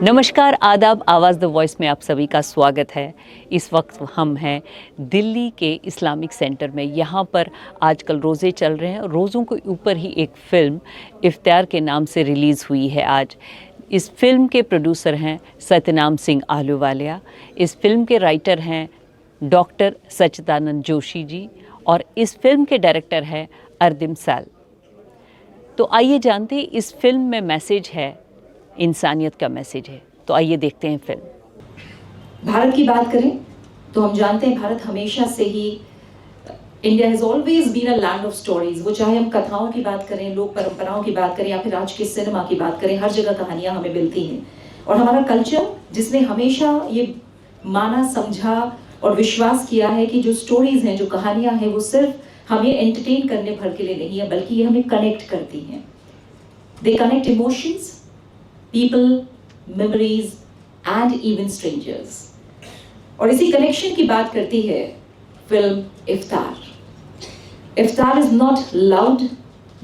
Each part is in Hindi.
नमस्कार, आदाब। आवाज़ द वॉइस में आप सभी का स्वागत है। इस वक्त हम हैं दिल्ली के इस्लामिक सेंटर में। यहाँ पर आजकल रोज़े चल रहे हैं। रोज़ों के ऊपर ही एक फ़िल्म इफ्तार के नाम से रिलीज़ हुई है आज। इस फिल्म के प्रोड्यूसर हैं सत्यनाम सिंह आहलूवालिया। इस फिल्म के राइटर हैं डॉक्टर सच्चिदानंद जोशी जी और इस फिल्म के डायरेक्टर हैं अरदिम साल। तो आइए जानते हैं, इस फिल्म में मैसेज है, इंसानियत का मैसेज है। तो आइए देखते हैं फिल्म। भारत की बात करें तो हम जानते हैं भारत हमेशा से ही India has always been a land of stories. वो चाहे हम कथाओं की बात करें, लोक परंपराओं की बात करें या फिर आज के सिनेमा की बात करें, हर जगह कहानियां हमें मिलती हैं। और हमारा कल्चर जिसने हमेशा ये माना, समझा और विश्वास किया है कि जो स्टोरीज हैं, जो कहानियां हैं, वो सिर्फ हमें एंटरटेन करने भर के लिए नहीं है, बल्कि ये हमें कनेक्ट करती हैं। They connect emotions, people, memories and even strangers। और इसी कनेक्शन की बात करती है film Iftar. Iftar is not loud,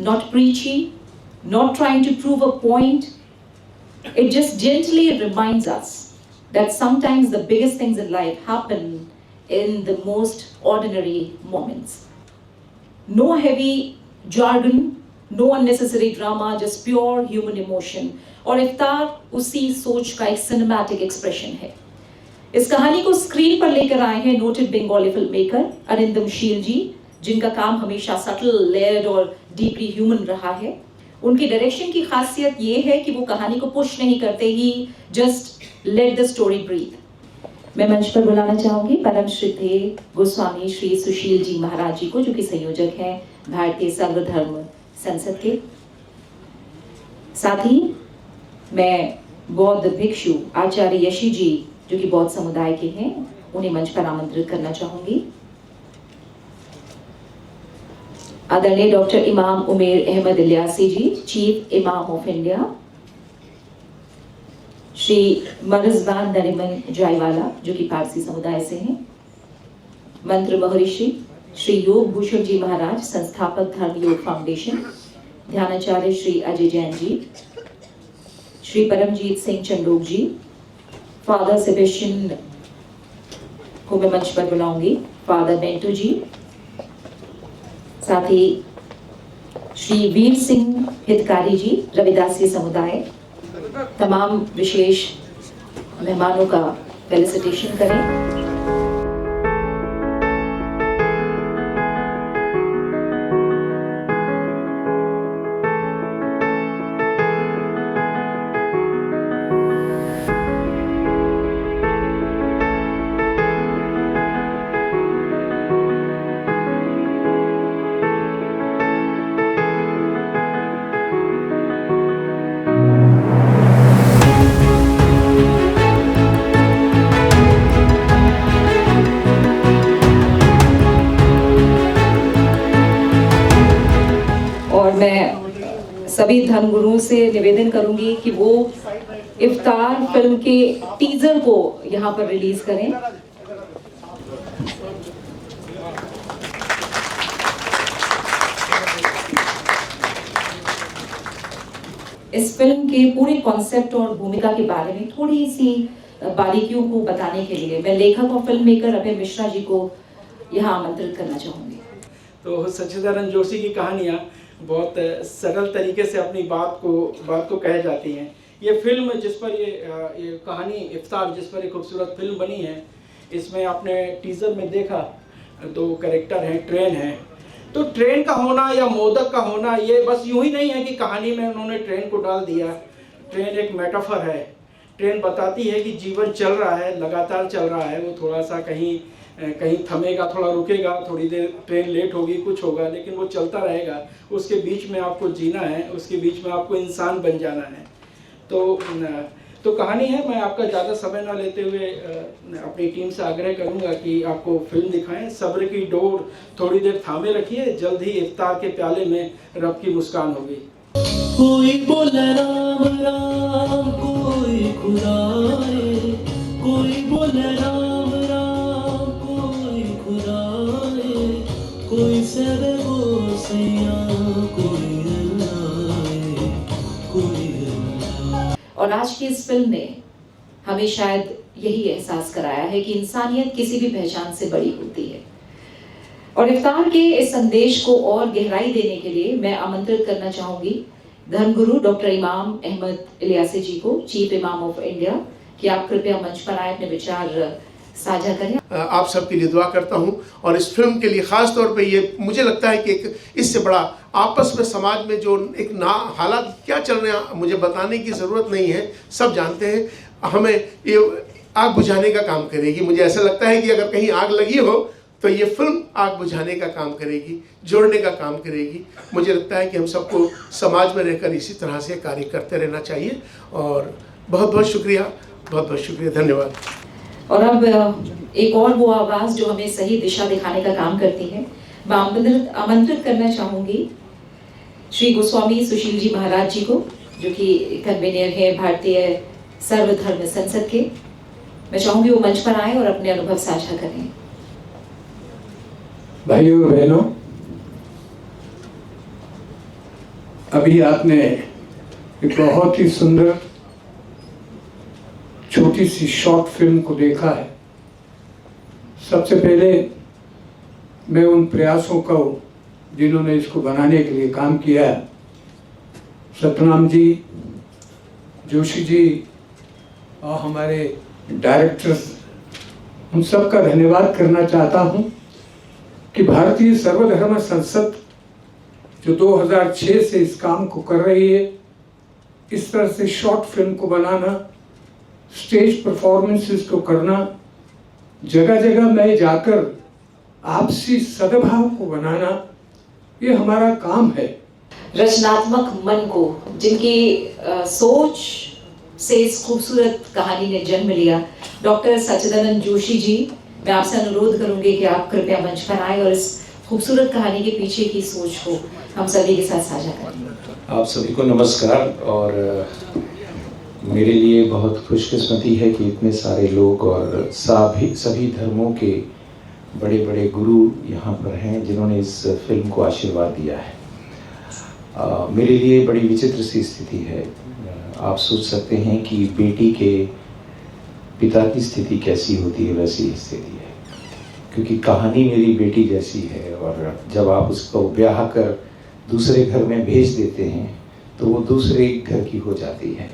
not preachy, not trying to prove a point. It just gently reminds us that sometimes the biggest things in life happen in the most ordinary moments. No heavy jargon, no unnecessary drama, just pure human emotion। और इफ्तार उसी सोच का एक सिनेमैटिक एक्सप्रेशन है। इस कहानी को स्क्रीन पर लेकर आए हैं noted Bengali film maker Arindam शील जी, जिनका काम हमेशा सटल, लेयर्ड और डीपली ह्यूमन रहा है। उनकी डायरेक्शन की खासियत ये है कि वो कहानी को पुश नहीं करते, he just let the story breathe. मैं मंच पर बुलाना चाहूंगी परम श्रद्धेय गोस्वामी श्री सुशील जी महाराज जी को, जो कि संयोजक हैं भारतीय सर्वधर्म संसद के। साथ ही मैं बौद्ध भिक्षु आचार्य यशी जी, जो कि बौद्ध समुदाय के हैं, उन्हें मंच पर आमंत्रित करना चाहूंगी। आदरणीय डॉक्टर इमाम उमेर अहमद इलियासी जी, चीफ इमाम ऑफ इंडिया। श्री मरजबान नरिमन जायवाला, जो कि पारसी समुदाय से हैं। मंत्र महर्षि श्री योग भूषण जी महाराज, संस्थापक धर्म योग फाउंडेशन। ध्यानाचार्य श्री अजय जैन जी, श्री परमजीत सिंह चंडोक जी, फादर सेबेस्टियन को मैं मंच पर बुलाऊंगी, फादर बेंटो जी। साथ ही श्री वीर सिंह हितकारी जी, रविदासी समुदाय। तमाम विशेष मेहमानों का फेलिसिटेशन करें। मैं सभी धर्मगुरुओं से निवेदन करूंगी कि वो इफ्तार फिल्म के टीजर को यहाँ पर रिलीज करें। इस फिल्म के पूरे कॉन्सेप्ट और भूमिका के बारे में थोड़ी सी बारीकियों को बताने के लिए मैं लेखक और फिल्म मेकर अभय मिश्रा जी को यहाँ आमंत्रित करना चाहूंगी। तो सच्चिदानंद जोशी की कहानियाँ बहुत सरल तरीके से अपनी बात को कह जाती हैं। ये फिल्म जिस पर ये कहानी इफ्तार, जिस पर एक खूबसूरत फिल्म बनी है, इसमें आपने टीज़र में देखा दो कैरेक्टर हैं, ट्रेन है। तो ट्रेन का होना या मोदक का होना, ये बस यूं ही नहीं है कि कहानी में उन्होंने ट्रेन को डाल दिया। ट्रेन एक मेटाफर है। ट्रेन बताती है कि जीवन चल रहा है, लगातार चल रहा है। वो थोड़ा सा कहीं थमेगा, थोड़ा रुकेगा, थोड़ी देर ट्रेन लेट होगी, कुछ होगा, लेकिन वो चलता रहेगा। उसके बीच में आपको जीना है, उसके बीच में आपको इंसान बन जाना है। तो कहानी है। मैं आपका ज़्यादा समय ना लेते हुए अपनी टीम से आग्रह करूंगा कि आपको फिल्म दिखाएं। सब्र की डोर थोड़ी देर थामे रखिए, जल्द ही इफ्तार के प्याले में रब की मुस्कान होगी। कोई बोले राम राम, कोई खुदाए, कोई बोले राम राम, कोई खुदाए, कोई सरे वो सैया, कोई अल्लाह, कोई अल्लाह। और आज की इस फिल्म में हमें शायद यही एहसास कराया है कि इंसानियत किसी भी पहचान से बड़ी होती है। और इफ्तार के इस संदेश को और गहराई देने के लिए मैं आमंत्रित करना चाहूँगी धर्मगुरु डॉक्टर इमाम अहमद इलियासी जी को, चीफ इमाम ऑफ इंडिया, कि आप कृपया मंच पर आए, अपने विचार साझा करें। आप सबके लिए दुआ करता हूं और इस फिल्म के लिए ख़ास तौर पे ये मुझे लगता है कि एक इससे बड़ा आपस में समाज में जो एक हालात क्या चल रहे हैं मुझे बताने की ज़रूरत नहीं है, सब जानते हैं। हमें ये आग बुझाने का काम करेगी। मुझे ऐसा लगता है कि अगर कहीं आग लगी हो तो ये फिल्म आग बुझाने का काम करेगी, जोड़ने का काम करेगी। मुझे लगता है कि हम सबको समाज में रहकर इसी तरह से कार्य करते रहना चाहिए। और बहुत बहुत शुक्रिया, बहुत बहुत शुक्रिया, धन्यवाद। और अब एक और वो आवाज़ जो हमें सही दिशा दिखाने का काम करती है, मैं आमंत्रित करना चाहूँगी श्री गोस्वामी सुशील जी महाराज जी को, जो कि कन्वीनर है भारतीय सर्वधर्म संसद के। मैं चाहूँगी वो मंच पर आए और अपने अनुभव साझा करें। भाइयों बहनों, अभी आपने एक बहुत ही सुंदर छोटी सी शॉर्ट फिल्म को देखा है। सबसे पहले मैं उन प्रयासों को जिन्होंने इसको बनाने के लिए काम किया है, सतनाम जी, जोशी जी और हमारे डायरेक्टर्स, उन सब का धन्यवाद करना चाहता हूं कि भारतीय सर्वधर्म संसद जो 2006 से इस काम को कर रही है, इस तरह से शॉर्ट फिल्म को बनाना, स्टेज परफॉर्मेंसेस को करना, जगह जगह में जाकर आपसी सद्भाव को बनाना, ये हमारा काम है। रचनात्मक मन को, जिनकी सोच से इस खूबसूरत कहानी ने जन्म लिया, डॉक्टर सच्चिदानंद जोशी जी, मैं आपसे अनुरोध करूंगी कि आप कृपया मंच पर आए और इस खूबसूरत कहानी के पीछे की सोच को हम सभी के साथ साझा करें। आप सभी को नमस्कार। और मेरे लिए बहुत खुशकिस्मती है कि इतने सारे लोग और सभी धर्मों के बड़े बड़े गुरु यहाँ पर हैं जिन्होंने इस फिल्म को आशीर्वाद दिया है। मेरे लिए बड़ी विचित्र सी स्थिति है। आप सोच सकते हैं कि बेटी के पिता की स्थिति कैसी होती है, वैसी स्थिति है, क्योंकि कहानी मेरी बेटी जैसी है। और जब आप उसको ब्याह कर दूसरे घर में भेज देते हैं तो वो दूसरे घर की हो जाती है।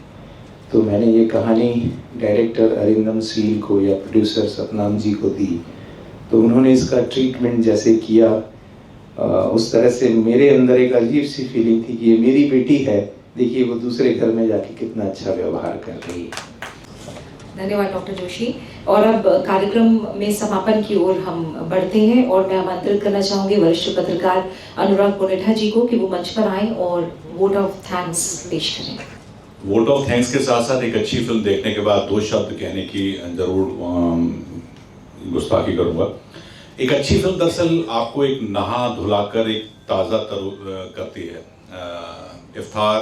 तो मैंने ये कहानी डायरेक्टर अरिंदम सील को या प्रोड्यूसर सतनाम जी को दी, तो उन्होंने इसका ट्रीटमेंट जैसे किया, उस तरह से मेरे अंदर एक अजीब सी फीलिंग थी कि ये मेरी बेटी है, देखिए वो दूसरे घर में जाके कितना अच्छा व्यवहार कर रही है। धन्यवाद डॉक्टर जोशी। और अब कार्यक्रम में समापन की ओर हम बढ़ते हैं और मैं आमंत्रित करना चाहूँगी वरिष्ठ पत्रकार अनुराग पुनेठा जी को कि वो मंच पर आएं और वोट ऑफ थैंक्स पेश करें। वोट ऑफ थैंक्स के साथ साथ एक अच्छी फिल्म देखने के बाद दो शब्द कहने की ज़रूर गुस्ताखी करूँगा। एक अच्छी फिल्म दरअसल आपको एक नहा धुलाकर एक ताज़ा करती है। इफ्तार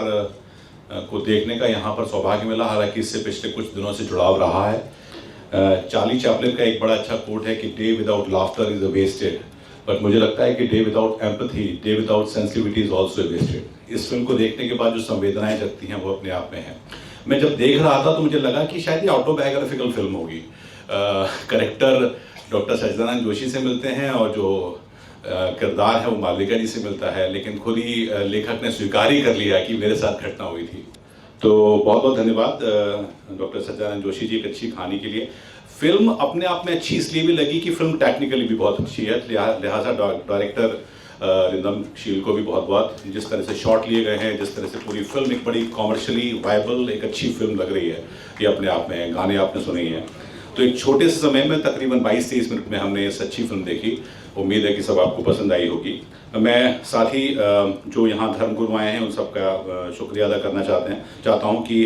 को देखने का यहाँ पर सौभाग्य मिला, हालांकि इससे पिछले कुछ दिनों से जुड़ाव रहा है। चार्ली चैपलिन का एक बड़ा अच्छा कोट है कि day without laughter is a wasted, but मुझे लगता है कि day without empathy, day without sensitivity is also wasted. इस फिल्म को देखने के बाद जो संवेदनाएं जगती हैं वो अपने आप में हैं। मैं जब देख रहा था तो मुझे लगा कि शायद ये ऑटोबायोग्राफिकल फिल्म होगी। करेक्टर डॉक्टर सच्चिदानंद जोशी से मिलते हैं और जो किरदार है वो मालविका जी से मिलता है, लेकिन खुद ही लेखक ने स्वीकार ही कर लिया कि मेरे साथ घटना हुई थी। तो बहुत बहुत धन्यवाद डॉक्टर सच्चिदानंद जोशी जी एक अच्छी कहानी के लिए। फिल्म अपने आप में अच्छी इसलिए भी लगी कि फिल्म टेक्निकली भी बहुत अच्छी है, लिहाजा डायरेक्टर रिंदम शील को भी बहुत बहुत, जिस तरह से शॉट लिए गए हैं, जिस तरह से पूरी फिल्म एक बड़ी कॉमर्शियली वायबल एक अच्छी फिल्म लग रही है, ये अपने आप में गाने आपने सुने ही हैं। तो एक छोटे से समय में तकरीबन 22-23 मिनट में हमने इस अच्छी फिल्म देखी। उम्मीद है कि सब आपको पसंद आई होगी। मैं साथ ही जो यहाँ धर्मगुरु आए हैं उन सबका शुक्रिया अदा करना चाहता हूँ कि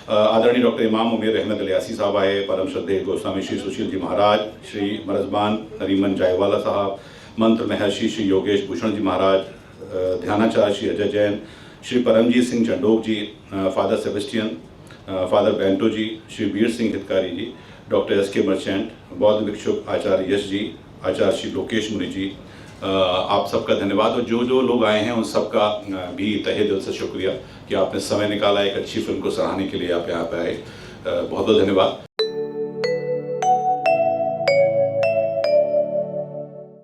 आदरणीय डॉक्टर इमाम उमेर अहमद इलियासी साहब आए, परम श्रद्धेय गोस्वामी श्री सुशील जी महाराज, श्री मरजबान नरीमन जायवाला साहब, मंत्र महर्षि श्री योगेश भूषण जी महाराज, ध्यानाचार्य श्री अजय जैन, श्री परमजीत सिंह चंडोक जी, फादर सेबेस्टियन, फादर बेंटो जी, श्री वीर सिंह हितकारी जी, डॉक्टर SK मर्चेंट, बौद्ध भिक्षुक आचार्य यश जी, आचार्य श्री लोकेश मुनि जी, आप सबका धन्यवाद। और जो जो लोग आए हैं उन सबका भी तहे दिल से शुक्रिया कि आपने समय निकाला एक अच्छी फिल्म को सराहने के लिए आप यहाँ पे आए। बहुत बहुत धन्यवाद।